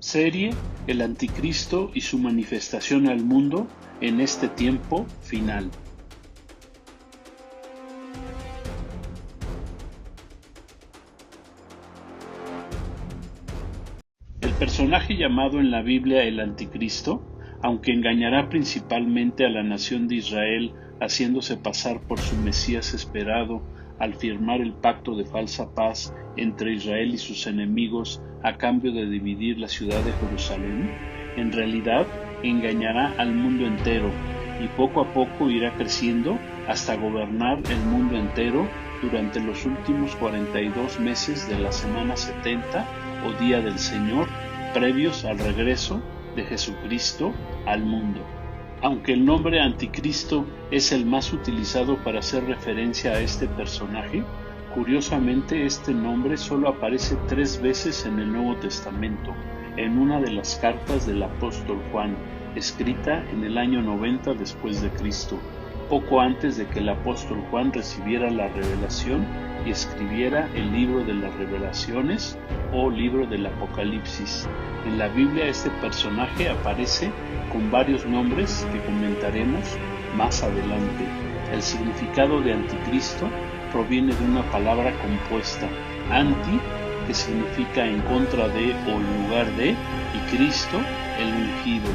Serie El Anticristo y su manifestación al mundo en este tiempo final. El personaje llamado en la Biblia el Anticristo, aunque engañará principalmente a la nación de Israel haciéndose pasar por su Mesías esperado al firmar el pacto de falsa paz entre Israel y sus enemigos a cambio de dividir la ciudad de Jerusalén, en realidad engañará al mundo entero y poco a poco irá creciendo hasta gobernar el mundo entero durante los últimos 42 meses de la semana 70 o Día del Señor, previos al regreso de Jesucristo al mundo. Aunque el nombre Anticristo es el más utilizado para hacer referencia a este personaje, curiosamente este nombre solo aparece 3 veces en el Nuevo Testamento, en una de las cartas del apóstol Juan, escrita en el año 90 después de Cristo, poco antes de que el apóstol Juan recibiera la revelación y escribiera el libro de las revelaciones o libro del Apocalipsis. En la Biblia este personaje aparece con varios nombres que comentaremos más adelante. El significado de anticristo proviene de una palabra compuesta, anti, que significa en contra de o en lugar de, y Cristo, el ungido,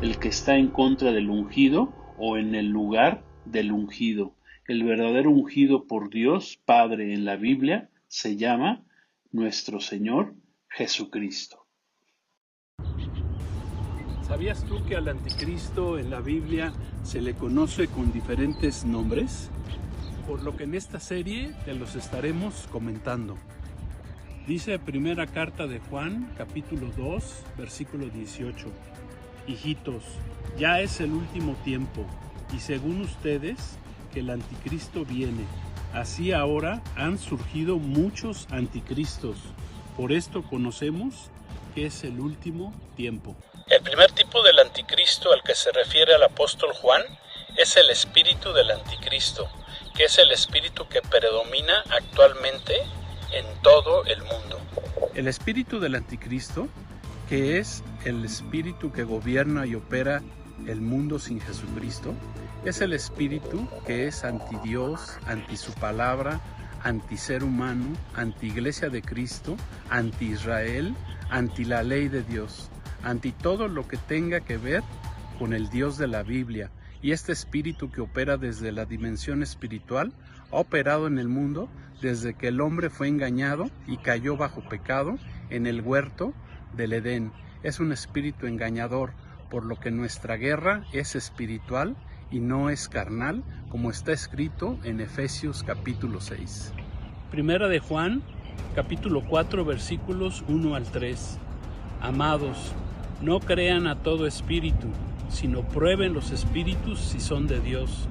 el que está en contra del ungido o en el lugar del ungido. El verdadero ungido por Dios Padre en la Biblia se llama nuestro Señor Jesucristo. ¿Sabías tú que al anticristo en la Biblia se le conoce con diferentes nombres? Por lo que en esta serie te los estaremos comentando. Dice primera carta de Juan, capítulo 2, versículo 18. Hijitos, ya es el último tiempo, y según ustedes, que el anticristo viene. Así ahora han surgido muchos anticristos. Por esto conocemos que es el último tiempo. El primer tipo del anticristo al que se refiere el apóstol Juan es el espíritu del anticristo, que es el espíritu que predomina actualmente en todo el mundo. El espíritu del anticristo, que es el espíritu que gobierna y opera el mundo sin Jesucristo, es el espíritu que es anti Dios, anti su palabra, anti ser humano, anti iglesia de Cristo, anti Israel, anti la ley de Dios, anti todo lo que tenga que ver con el Dios de la Biblia. Y este espíritu que opera desde la dimensión espiritual ha operado en el mundo desde que el hombre fue engañado y cayó bajo pecado en el huerto del Edén. Es un espíritu engañador, por lo que nuestra guerra es espiritual y no es carnal, como está escrito en Efesios capítulo 6. Primera de Juan, capítulo 4, versículos 1 al 3. Amados, no crean a todo espíritu, sino prueben los espíritus si son de Dios,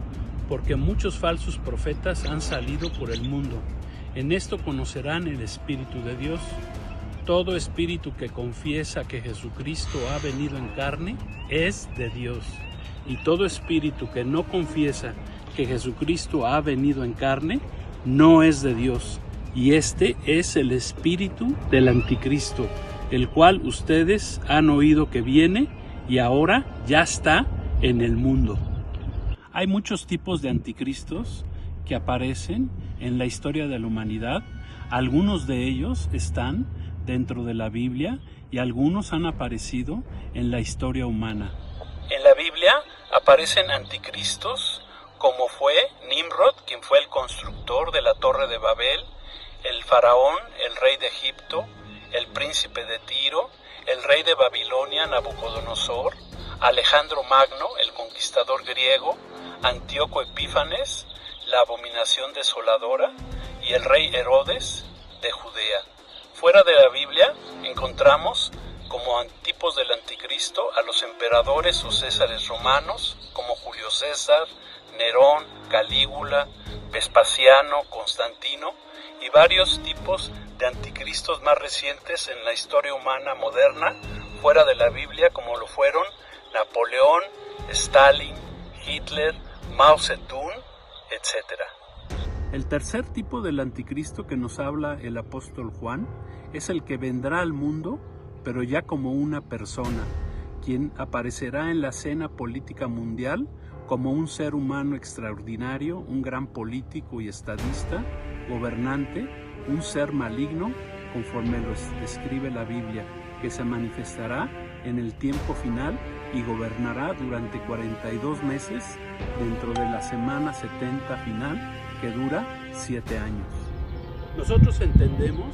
porque muchos falsos profetas han salido por el mundo. En esto conocerán el Espíritu de Dios. Todo espíritu que confiesa que Jesucristo ha venido en carne es de Dios. Y todo espíritu que no confiesa que Jesucristo ha venido en carne no es de Dios. Y este es el espíritu del anticristo, el cual ustedes han oído que viene y ahora ya está en el mundo. Hay muchos tipos de anticristos que aparecen en la historia de la humanidad. Algunos de ellos están dentro de la Biblia y algunos han aparecido en la historia humana. En la Biblia aparecen anticristos como fue Nimrod, quien fue el constructor de la Torre de Babel, el faraón, el rey de Egipto, el príncipe de Tiro, el rey de Babilonia, Nabucodonosor, Alejandro Magno, el conquistador griego, Antíoco Epífanes, la abominación desoladora, y el rey Herodes de Judea. Fuera de la Biblia encontramos como tipos del anticristo a los emperadores o césares romanos, como Julio César, Nerón, Calígula, Vespasiano, Constantino, y varios tipos de anticristos más recientes en la historia humana moderna, fuera de la Biblia, como lo fueron Napoleón, Stalin, Hitler, Mao Zedong, etc. El tercer tipo del anticristo que nos habla el apóstol Juan es el que vendrá al mundo pero ya como una persona, quien aparecerá en la escena política mundial como un ser humano extraordinario, un gran político y estadista, gobernante, un ser maligno, conforme lo describe la Biblia, que se manifestará en el tiempo final y gobernará durante 42 meses dentro de la semana 70 final, que dura 7 años. Nosotros entendemos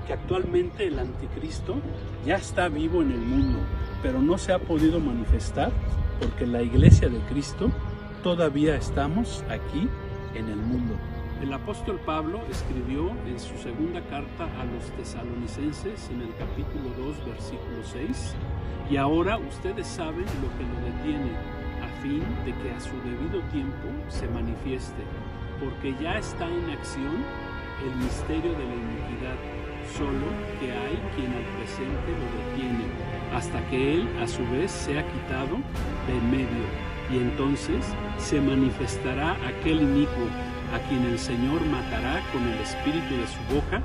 que actualmente el anticristo ya está vivo en el mundo, pero no se ha podido manifestar porque la iglesia de Cristo todavía estamos aquí en el mundo. El apóstol Pablo escribió en su segunda carta a los tesalonicenses en el capítulo 2, versículo 6, y ahora ustedes saben lo que lo detiene, a fin de que a su debido tiempo se manifieste, porque ya está en acción el misterio de la iniquidad, solo que hay quien al presente lo detiene, hasta que él a su vez sea quitado de en medio, y entonces se manifestará aquel inicuo, a quien el Señor matará con el espíritu de su boca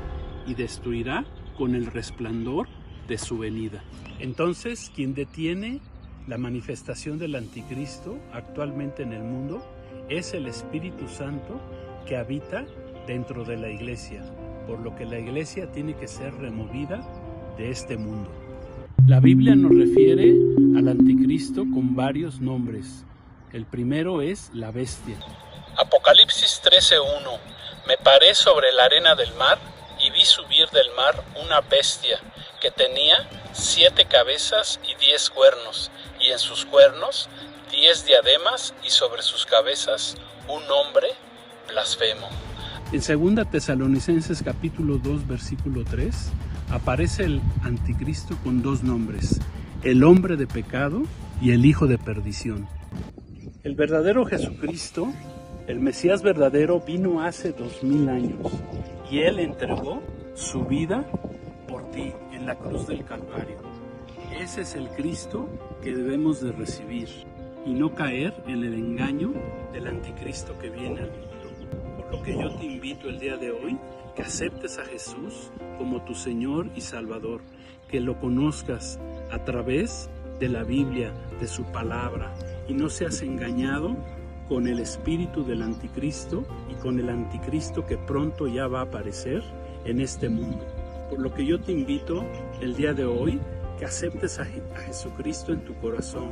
y destruirá con el resplandor de su venida. Entonces, quien detiene la manifestación del anticristo actualmente en el mundo es el Espíritu Santo que habita dentro de la iglesia, por lo que la iglesia tiene que ser removida de este mundo. La Biblia nos refiere al anticristo con varios nombres. El primero es la bestia. Apocalipsis 13:1. Me paré sobre la arena del mar y vi subir del mar una bestia que tenía 7 cabezas y 10 cuernos, y en sus cuernos 10 diademas, y sobre sus cabezas un nombre blasfemo. En 2 Tesalonicenses capítulo 2 versículo 3 aparece el anticristo con 2 nombres: el hombre de pecado y el hijo de perdición. El verdadero Jesucristo, el Mesías verdadero, vino hace 2000 años y Él entregó su vida por ti en la cruz del Calvario. Ese es el Cristo que debemos de recibir y no caer en el engaño del anticristo que viene al mundo. Por lo que yo te invito el día de hoy que aceptes a Jesús como tu Señor y Salvador, que lo conozcas a través de la Biblia, de su palabra, y no seas engañado con el espíritu del anticristo y con el anticristo que pronto ya va a aparecer en este mundo. Por lo que yo te invito el día de hoy que aceptes a Jesucristo en tu corazón,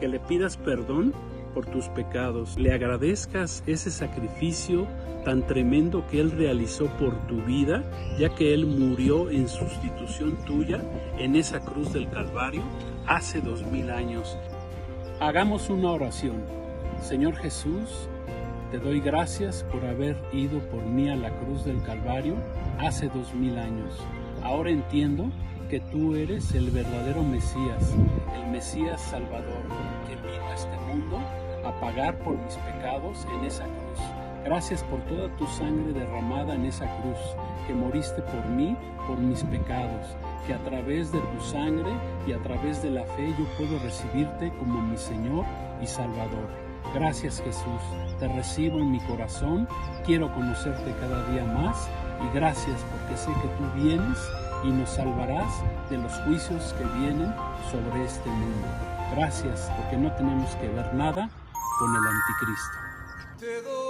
que le pidas perdón por tus pecados, le agradezcas ese sacrificio tan tremendo que Él realizó por tu vida, ya que Él murió en sustitución tuya en esa cruz del Calvario hace 2000 años. Hagamos una oración. Señor Jesús, te doy gracias por haber ido por mí a la cruz del Calvario hace 2000 años. Ahora entiendo que tú eres el verdadero Mesías, el Mesías Salvador, que vino a este mundo a pagar por mis pecados en esa cruz. Gracias por toda tu sangre derramada en esa cruz, que moriste por mí, por mis pecados, que a través de tu sangre y a través de la fe yo puedo recibirte como mi Señor y Salvador. Gracias Jesús, te recibo en mi corazón, quiero conocerte cada día más y gracias porque sé que tú vienes y nos salvarás de los juicios que vienen sobre este mundo. Gracias porque no tenemos que ver nada con el anticristo.